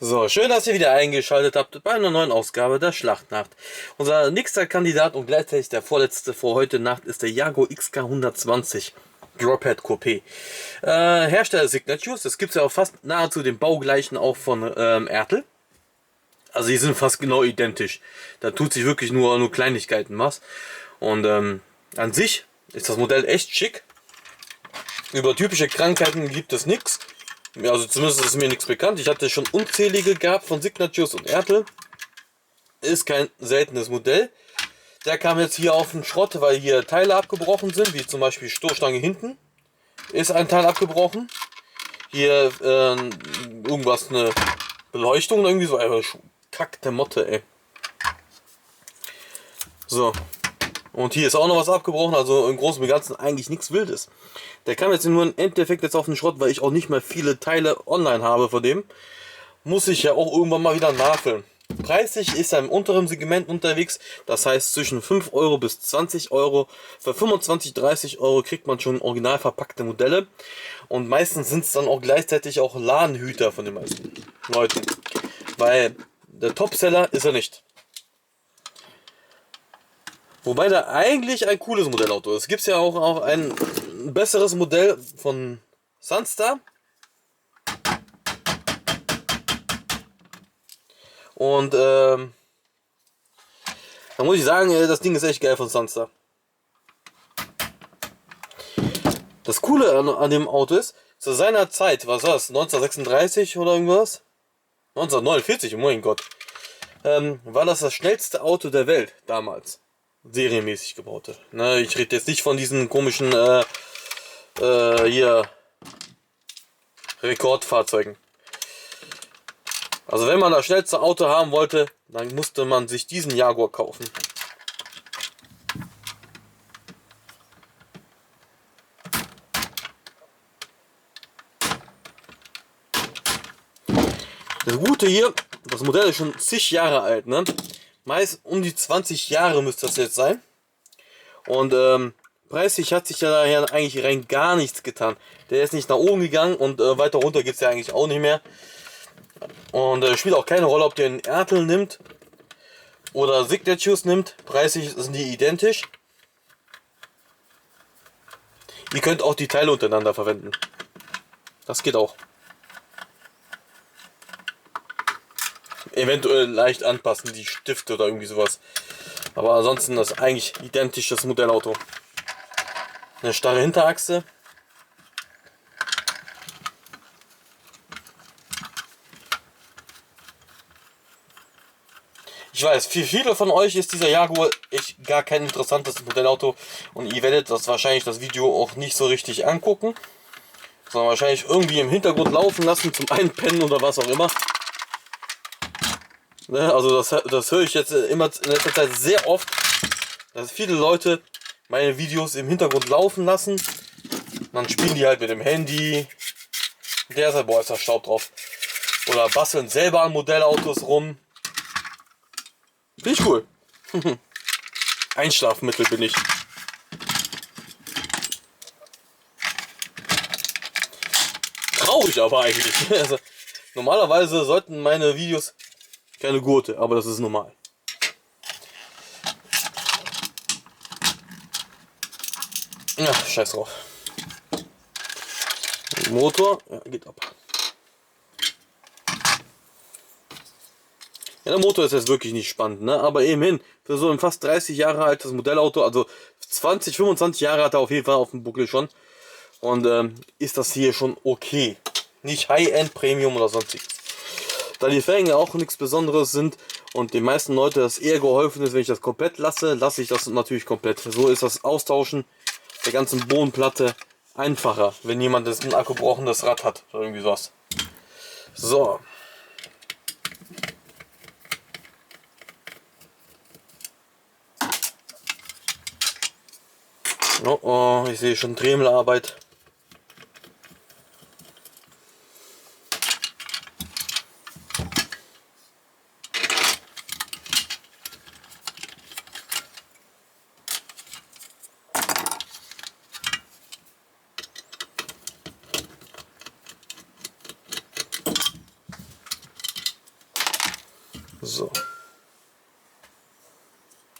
So, schön, dass ihr wieder eingeschaltet habt bei einer neuen Ausgabe der Schlachtnacht. Unser nächster Kandidat und gleichzeitig der vorletzte vor heute Nacht ist der Jaguar XK 120 Drophead Coupé. Hersteller Signatures, das gibt es ja auch fast nahezu den baugleichen auch von Ertl. Also die sind fast genau identisch. Da tut sich wirklich nur Kleinigkeiten was. Und an sich ist das Modell echt schick. Über typische Krankheiten gibt es nichts. Also zumindest ist mir nichts bekannt. Ich hatte schon unzählige gehabt von Signatures und Ertl. Ist kein seltenes Modell. Der kam jetzt hier auf den Schrott, weil hier Teile abgebrochen sind, wie zum Beispiel Stoßstange hinten. Ist ein Teil abgebrochen. Hier irgendwas, eine Beleuchtung irgendwie so. Kackte Motte, ey. So. Und hier ist auch noch was abgebrochen, also im Großen und Ganzen eigentlich nichts Wildes. Der kam jetzt nur im Endeffekt jetzt auf den Schrott, weil ich auch nicht mehr viele Teile online habe von dem. Muss ich ja auch irgendwann mal wieder nachfüllen. Preislich ist er im unteren Segment unterwegs, das heißt zwischen 5 Euro bis 20 Euro. Für 25, 30 Euro kriegt man schon original verpackte Modelle. Und meistens sind es dann auch gleichzeitig auch Ladenhüter von den meisten Leuten. Weil der Topseller ist er nicht. Wobei da eigentlich ein cooles Modellauto ist. Es gibt ja auch ein besseres Modell von Sunstar. Und da muss ich sagen, das Ding ist echt geil von Sunstar. Das Coole an dem Auto ist, zu seiner Zeit, was war das, 1936 oder irgendwas? 1949, oh mein Gott. War das schnellste Auto der Welt damals. Serienmäßig gebaute. Ne, ich rede jetzt nicht von diesen komischen hier Rekordfahrzeugen. Also wenn man das schnellste Auto haben wollte, dann musste man sich diesen Jaguar kaufen. Das Gute hier, das Modell ist schon zig Jahre alt, ne? Meist um die 20 Jahre müsste das jetzt sein. Und preislich hat sich ja daher eigentlich rein gar nichts getan. Der ist nicht nach oben gegangen und weiter runter geht es ja eigentlich auch nicht mehr. Und spielt auch keine Rolle, ob der einen Ertl nimmt oder Signatures nimmt. Preislich sind die identisch. Ihr könnt auch die Teile untereinander verwenden. Das geht auch. Eventuell leicht anpassen, die Stifte oder irgendwie sowas. Aber ansonsten ist das eigentlich identisch das Modellauto. Eine starre Hinterachse. Ich weiß, für viele von euch ist dieser Jaguar echt gar kein interessantes Modellauto und ihr werdet das wahrscheinlich das Video auch nicht so richtig angucken, sondern wahrscheinlich irgendwie im Hintergrund laufen lassen zum Einpennen oder was auch immer. Ne, also das höre ich jetzt immer in letzter Zeit sehr oft, dass viele Leute meine Videos im Hintergrund laufen lassen. Dann spielen die halt mit dem Handy. Der sagt, boah, ist da Staub drauf. Oder basteln selber an Modellautos rum. Finde ich cool. Einschlafmittel bin ich. Traurig aber eigentlich. Also, normalerweise sollten meine Videos keine Gurte, aber das ist normal. Ja, scheiß drauf. Motor, ja, geht ab. Ja, der Motor ist jetzt wirklich nicht spannend, ne? Aber immerhin, für so ein fast 30 Jahre altes Modellauto, also 20, 25 Jahre hat er auf jeden Fall auf dem Buckel schon. Und ist das hier schon okay. Nicht High-End, Premium oder sonstiges. Da die Felgen ja auch nichts Besonderes sind und den meisten Leuten das eher geholfen ist, wenn ich das komplett lasse, lasse ich das natürlich komplett. So ist das Austauschen der ganzen Bodenplatte einfacher, wenn jemand das ein abgebrochenes Rad hat oder irgendwie sowas. So. Oh, oh, ich sehe schon Dremelarbeit. So.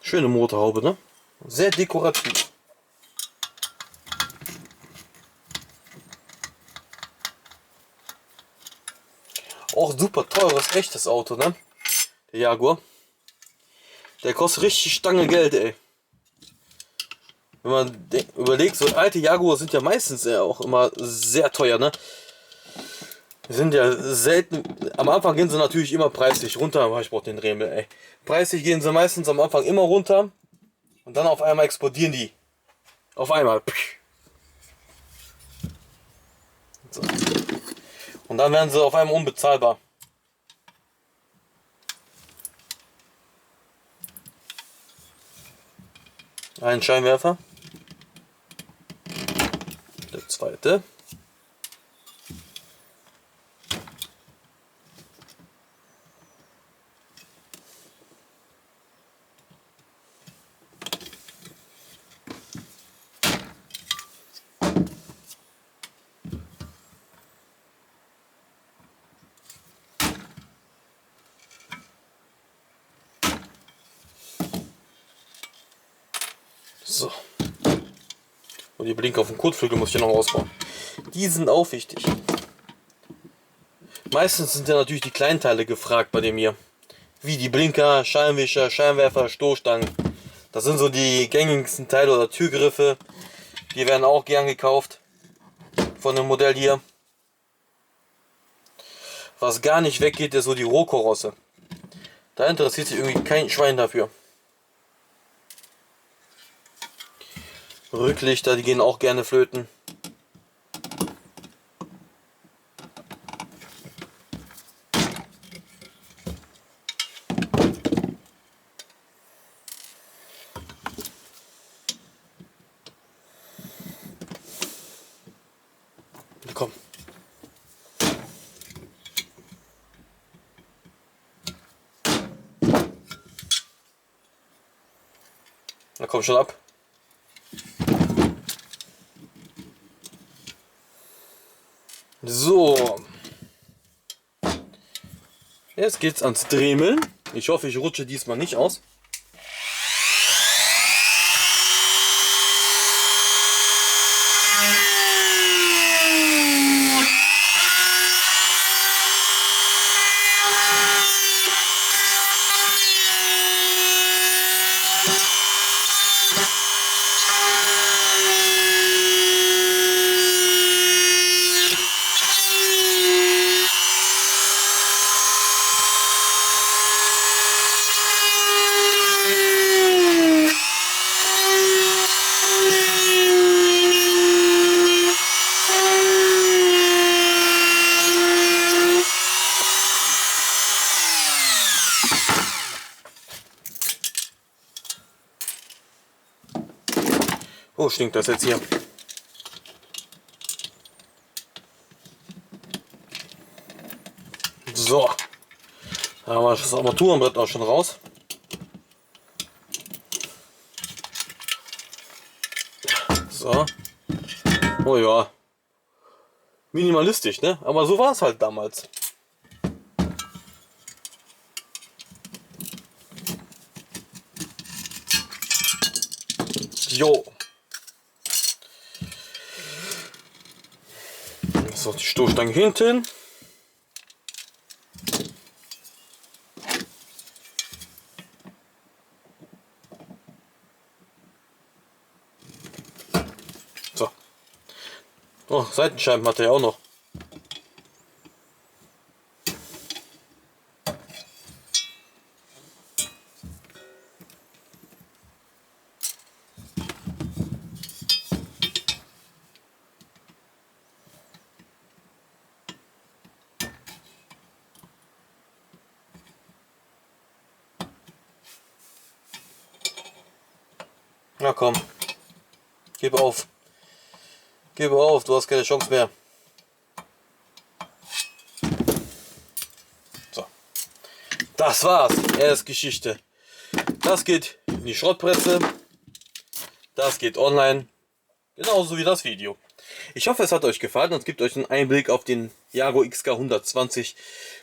Schöne Motorhaube, ne? Sehr dekorativ. Auch super teures, echtes Auto, ne? Der Jaguar. Der kostet richtig Stange Geld, ey. Wenn man überlegt, so alte Jaguar sind ja meistens auch immer sehr teuer, ne? Die sind ja selten. Am Anfang gehen sie natürlich immer preislich runter. Aber ich brauch den Dremel, ey. Preislich gehen sie meistens am Anfang immer runter. Und dann auf einmal explodieren die. Auf einmal. So. Und dann werden sie auf einmal unbezahlbar. Ein Scheinwerfer. Der zweite. So. Und die Blinker auf dem Kotflügel muss ich noch ausbauen. Die sind auch wichtig. Meistens sind ja natürlich die Kleinteile gefragt bei dem hier. Wie die Blinker, Scheinwischer, Scheinwerfer, Stoßstangen. Das sind so die gängigsten Teile oder Türgriffe. Die werden auch gern gekauft. Von dem Modell hier. Was gar nicht weggeht, ist so die Rohkorosse. Da interessiert sich irgendwie kein Schwein dafür. Rücklichter, die gehen auch gerne flöten. Komm. Na komm schon ab. So. Jetzt geht's ans Dremeln. Ich hoffe, ich rutsche diesmal nicht aus. Oh, stinkt das jetzt hier. So. Da haben wir das Armaturenbrett auch schon raus. So. Oh ja. Minimalistisch, ne? Aber so war es halt damals. Jo. So, die Stoßstange hinten. So. Oh, Seitenscheiben hat er ja auch noch. Na komm, gib auf. Gib auf, du hast keine Chance mehr. So, das war's. Er ist Geschichte. Das geht in die Schrottpresse. Das geht online. Genauso wie das Video. Ich hoffe, es hat euch gefallen und gibt euch einen Einblick auf den Jaguar XK 120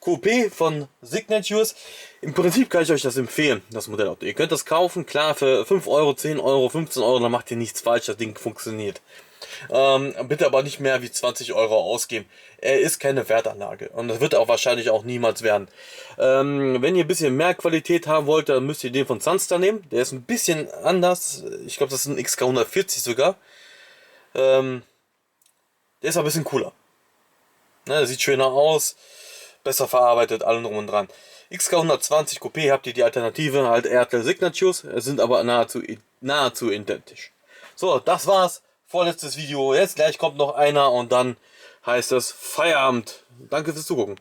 Coupé von Signatures. Im Prinzip kann ich euch das empfehlen, das Modellauto. Ihr könnt das kaufen, klar, für 5 Euro, 10 Euro, 15 Euro, dann macht ihr nichts falsch, das Ding funktioniert. Bitte aber nicht mehr wie 20 Euro ausgeben. Er ist keine Wertanlage und das wird er auch wahrscheinlich auch niemals werden. Wenn ihr ein bisschen mehr Qualität haben wollt, dann müsst ihr den von Sunstar nehmen. Der ist ein bisschen anders. Ich glaube, das ist ein XK 140 sogar. Der ist ein bisschen cooler. Ne, der sieht schöner aus, besser verarbeitet, allem drum und dran. XK 120 Coupé habt ihr die Alternative, halt Airtel Signatures, sind aber nahezu identisch. So, das war's. Vorletztes Video. Jetzt gleich kommt noch einer und dann heißt es Feierabend. Danke fürs Zugucken.